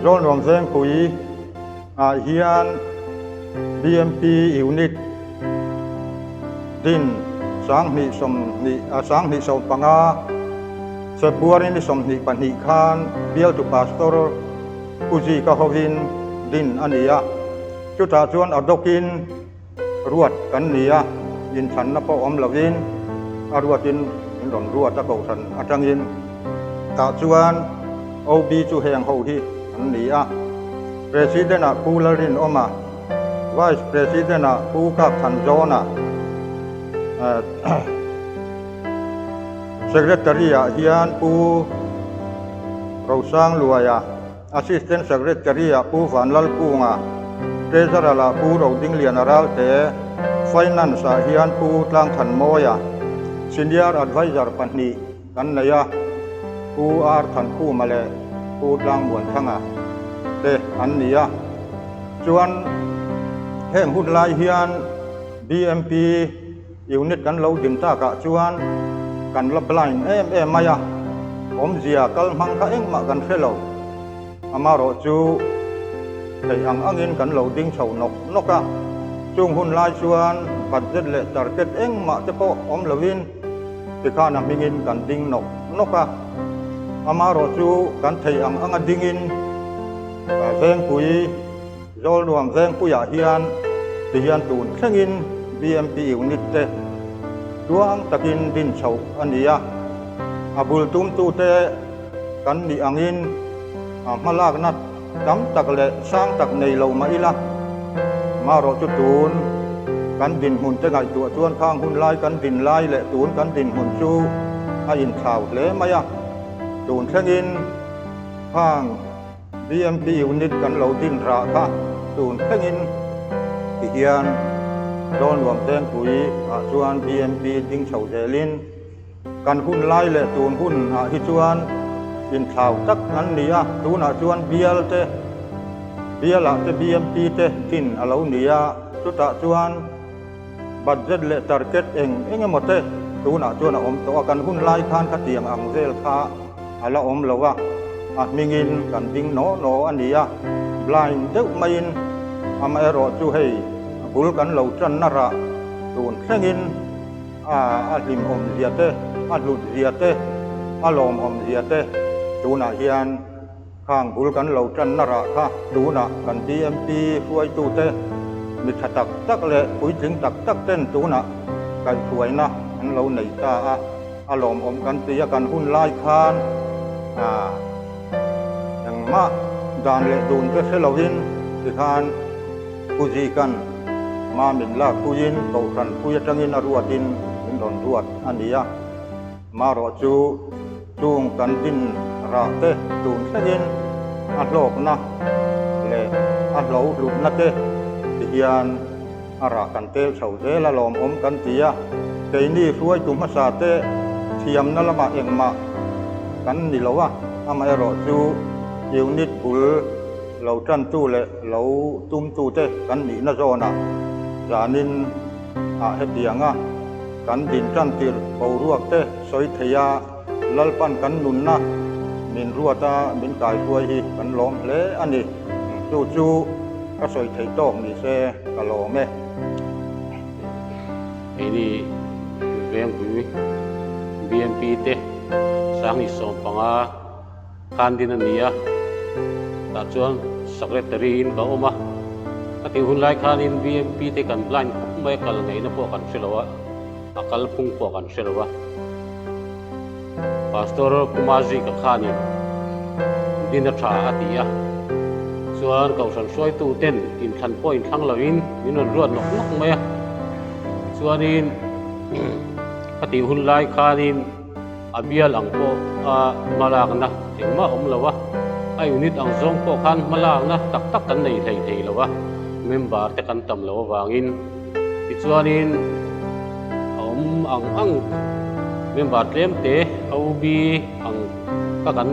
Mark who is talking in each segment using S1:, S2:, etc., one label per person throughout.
S1: ร้อนรวมแสงปุ๋ยเฮียน BMP อิวนิตดินสังหิสมนิสังหิสมปังอาเสบัวรินิสมนิปันหิคานเบียลตุปาสตอร์อุจิกะฮวินดินอันนี้จุดจวนอดกินรวดกันนี้ยินฉันนับอมลวินรวดยินหล่นรวดตะโกสันอัจังยินตาจวนโอบีจูเฮงโฮฮีอันนี้Presiden Pularin Oma Vice President Puka Tanjona Secretary Hian Pu Rosang Luaya Assistant Secretary Pu Van Lal Punga Treasurer Pu Roding Lianaral Te Finance Hian Pu Tlang Than Moya Senior Advisor Panni Kannaya Pu Ar Than Pu Male Pu Tlang Buan Thangaเตอันนี้จวนเห็นหุ่นลายเฮียน BMP อยู่นิดกันเราดินตากะจวนกันลับไลน์มายาผมเสียกัลมังกะเองมากันเฟลอามาโรจูแต่อังอินกันเราดิ้งเฉานกะจุงหุ่นลายจวนปัดเจ็ดเละตาร์เก็ตเองมาจะโปอมลวินที่ข้านักมิงินกันดิ้งนกะอามาโรจูกันไทยอังดิ้งอินแสงปุ๋ยโจลรวมแสงปุ๋ยเฮียนที่เฮียนตูนแสงอิน BMP อยู่นิดเตดวงตะกินดินเฉาอันนี้บุลตุ้มตูเตกันมีอังอินมาลากนัดจำตักเละสร้างตักในเรามาอีละมารอจุดตูนกันดินหุ่นจะไงตัวชวนข้างหุ่นลายกันดินลายเละตูนกันดินหุ่นชูอินข่าวเละมายะตูนแสงอินข้างBMP อยู่นิดกันเราดินราคาตูนแสงอินที่เฮียนโดนรวมแสงปุ๋ยชวน BMP ดิ้งเฉาเจลินกันหุ่นไล่และตูนหุ่นฮิจวนอินข่าวตักอันนี้ตูนชวนเบียลเตเบียลเต BMP เตกินเราเนี่ยจุดชวนบัตรเจ็ดและตาร์เก็ตเองหมดเตตูนชวนอมตัวกันหุ่นไล่คานขัดเตียงอังเซลคาเราอมเราว่ามิงินกันดิ้งโนอันนี้บลายเด็กไม่ยินมาเอรอจูให้บุลกันเหล่าจันนระตูนแข่งินลิมอมเสียเตลุดเสียเตลอมอมเสียเตตูน่ะเฮียนข้างบุลกันเหล่าจันนระค่ะตูน่ะกัน BMP ช่วยตูเตมิถตักเละปุ๋ยถึงตักเต้นตูน่ะกันสวยนะอันเราในตาลอมอมกันเสียกันหุ่นลายคานมาดานเละตูนก็เซลวินที่ทานกุจีกันมาหมิ่นลากกุยินเก่าขันกุยจังอินอรวดินมินดอนรวดอันนี้มารอจูงกันดินราเตตูนเซกินอัดโลกนะเละอัดเหลาลุกนักเตที่เฮียนอารากันเตเฉาเตละลอมอมกันเตียเกยนี่ช่วยจุมภาษาเตเทียมนั่นละมาเองมากันนี่เราว่าทำไมรอจูอยู่นิดบุลเราจันตู้เลยเราตุ้มตู้เตกันนี่น่าโจนะจานินเฮตียงกันดินจันติรเป่ารวกเตสอยทยาลัลปันกันนุนนะมินรัวตามินตายช่วยฮีกันล้อมเละอันนี้จูก็สอยไทยตอกนี่เซกะล้อม
S2: ไอ้นี่เวียงปุ๋ย BMP เตสังนิสมปังคันดินนี่ตัดส่วนสักเรตรีนก็ออกมาที่หุ่นไล่คันดิน BMP เตกันไล่ไม่กันไงนะพวกกันเสลวะอัลพุ่งพวกกันเสลวะพาสตอร์คุมาซีกับคันดินชาอติยะส่วนเขาสันช่วยตู้เต้นอินทันพ่ออินทั้งลาวินมินรวดนกไหมส่วนนี้ที่หุ่นไล่คันดินอาเบียหลังพวกมาลากนะถึงมาอมแล้ววะไอ้อุนิดอังซงพวกขันมาลากนะตักกันในไทยแล้ววะเมมบาร์แต่กันตำแล้ววางอินที่ส่วนนี้อังเมมบาร์เลี้ยมเตะเอาบีอังกัน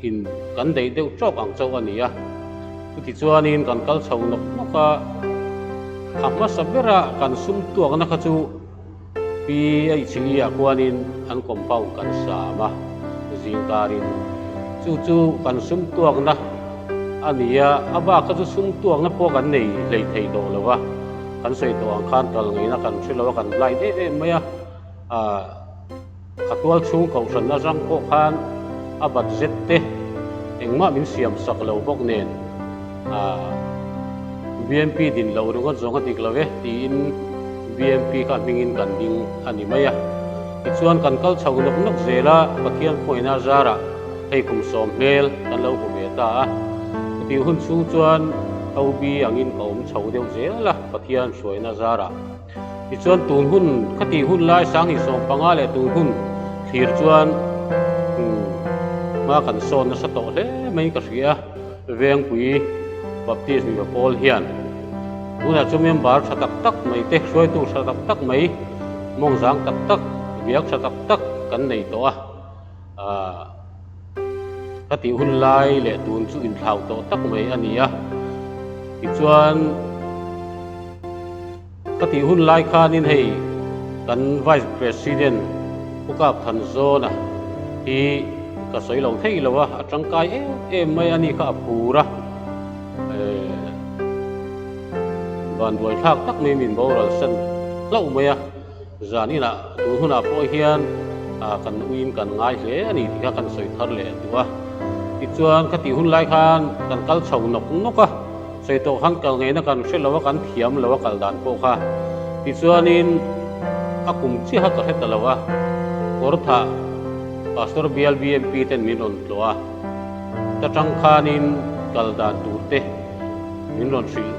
S2: อินกันได้เดี๋ยวจบอังเจ้าอันนี้ที่ส่วนนี้กันกัลชาวนกก็ขับมาสับเวระกันซุ่มตัวกันนะครับจูปีไอ้สิ่งนี้กว่านี้อันคอมเพลกันสามจิงการินจ จู่ๆกันซุ่มตวงนะอันนี้อาบ้าก็จะซุ่มตวงนะพวกกันในเลยไทยโตแล้ววะกันใส่ตัวอังคารกันไงนะกันช่วยเรากันไล่ได้ไหมขัดตัวชุ่มของฉันนะจังพวกกันอาบัดเจ็ดเตะเองมามินเสียมสักเราพวกเนนBNP ดินเราดูกันสองกันติกเราเวทีน BNP กันมิงกันดิ้งอันนี้ไหมอีกส่วนกันกัลชาวนกเซล่าปะเคียนคอยนาจาระให้คุมสมเมลกันเราหัวเบต้าตีหุ่นสูงส่วนเอาบีอย่างอินเขาชาวเดียวเซล่ะปะเคียนสวยนาจาระอีกส่วนตูนหุ่นคดีหุ่นไล่สังหิสองปังอาเลตูนหุ่นขีดส่วนมากันโซนนัสโตเล่ไม่กระเสียเวียงปุยบัพติสมีกับพอลเฮียนดูนะจุ่มยมบาร์ชตักตักไม่เตะช่วยตู้ชตักตักไม่มองสังตักตักเบียกชตักตักกันในตัวคดีหุ่นไล่เละตูนสุอินทาวโตตักไม่อันนี้อีกส่วนคดีหุ่นไล่คานินให้กันไวส์ประธานผู้กับทันโซนะที่ก็สวยลงเที่ยวว่าจังกายไม่อันนี้ก็ปูระบ้านด้วยทักตักไม่มีบ่อเราสันเล่าไม่จานี่นะตัวหุ่นอาพอเฮียนกันวินกันง่ายเลยอันนี้ที่กันสวยทัดเลยตัวอีกส่วนคดีหุ่นไล่คานกันกัลชาวนกสวยตัวขันกันไงนะกันเชื่อเราว่ากันเทียมเราว่ากันด่านโปค่ะอีกส่วนนี้ก็คุมที่ฮักกันให้ตลอดว่าโอรธาPastor BNP ten minon loa tatang khanin kaldan turte minon sil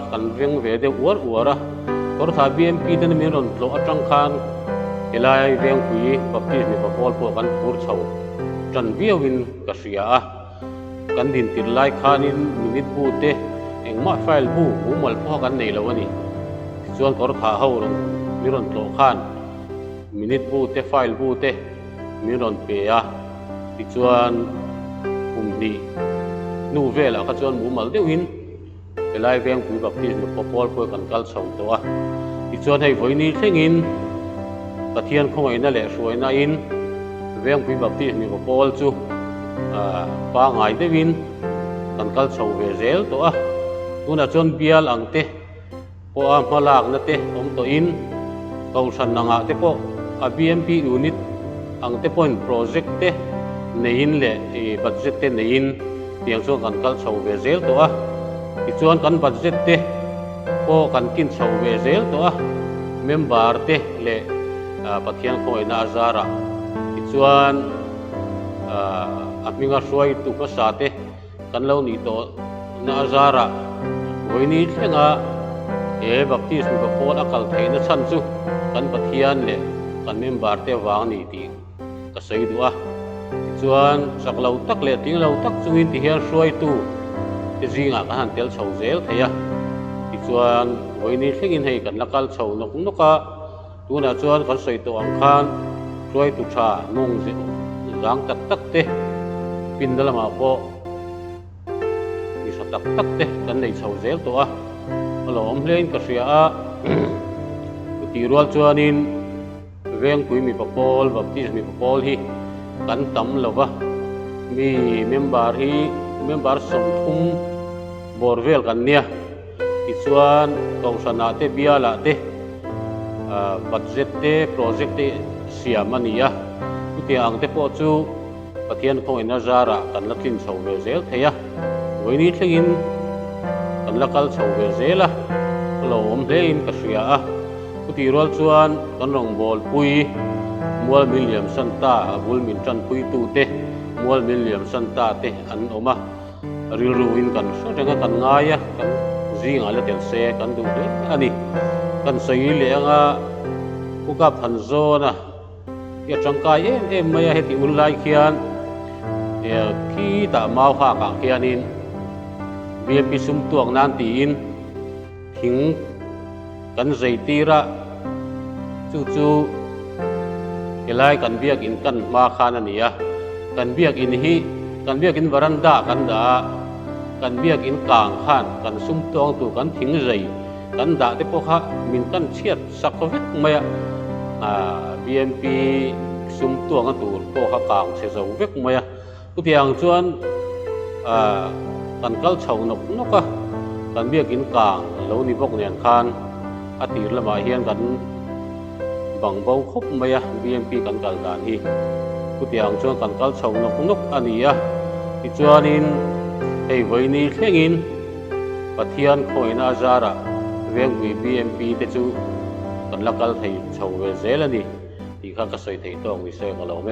S2: kan veng ve de uara kor tha BNP ten minon lo atang khan elai veng pui baptis ni papol po kan pur chau tan viawin kasia kan din tir lai khanin minit bu te engma file bu umal po kan nei lawani chuan kor tha ho ron miron lo khan minit bu te file bu teมีรอนเปียที่ชวนปุ่มดีนู่เวลาก็ชวนหมูหมัลเดียวหินไปไล่เวียงปุ๋ยแบบที่มีพอพอลเพื่อกันกัลสองตัวที่ชวนให้ไว้นี้เช่นอินกระเทียนคงไอ้นั่นแหละสวยน่าอินเวียงปุ๋ยแบบที่มีพอพอลจูปางไงเดียวหินกันกัลสองเวเซลตัวนู่นน่ะชวนเบียร์อังเตะพอมาลากนั่นเตะผมตัวอินเขาสันนังอ่ะเตะพอBNP unit ang te point project te nein le budget te nein tiang so kan kal chho ve zel to ti chuan kan budget te po kan kin chho ve zel to member te le pathian khoi na zara ti chuan apinga suai tu ka sa te kan lo ni to na zara voini thenga baptism ko pol akal theina chan chu kan pathian le kan member te wang ni ti kasay dua chuan sak lau tak le ting lau tak chuin ti hian suai tu ti zinga ka han tel chho zel theya ti chuan voini thlengin hei kan lakal chho noka tuna chuan kan soi to ang khan suai tu tha nong ze zang tak tak te pindalama po isa tak tak te kan nei chho zel to alom hlein ka sia ti rual chuanin veng pui mi papol baptis mi papol hi kan tam lova mi member som thum borvel kan nia ti chuan kausana te biala te budget te project te siamania ti ang te po chu pathian khong ina zara kan latin chho ve zel theya voini thlengin kan lakal chho ve zela lom hlein ka sia kuti rol chuan kan rong bol pui mual William Santa bul min chan pui tu te mual William Santa te an oma ril ruin kan so renga kan ngaya kan zinga la tel se kan du le ani kan sei le anga puka phanzo na ya changkai em maya heti ulai khian ya ki ta mau kha ka khianin BNP sum tuang nan ti in thing kan zai tira chu elai kan biak in kan ma khan ania kan biak in hi kan biak in veranda kan da kan biak in kang khan kan sum tong tu kan thing zai kan da te po kha min kan chiat sakovek maya BNP sum tuang tu po kha kang se zo vek maya กูเพียงชวนกันกัลเฉานกนกกันเบียกินกลางเหลานี่พวกเนียนคานอตีละมาเฮียนกันบังเบาคบมายะ BNP กันกัลกันฮีกูเพียงชวนกันกัลเฉานกนกอันนี้ที่ชวนนินให้ไว้นี่เข่งินปะเทียนคอยนาจาระเวียงวี BNP เตจูกันละกัลไทยเฉาเวเซลนี่ที่ข้ากระใส่ไทยต้องวิเศษกับเราไหม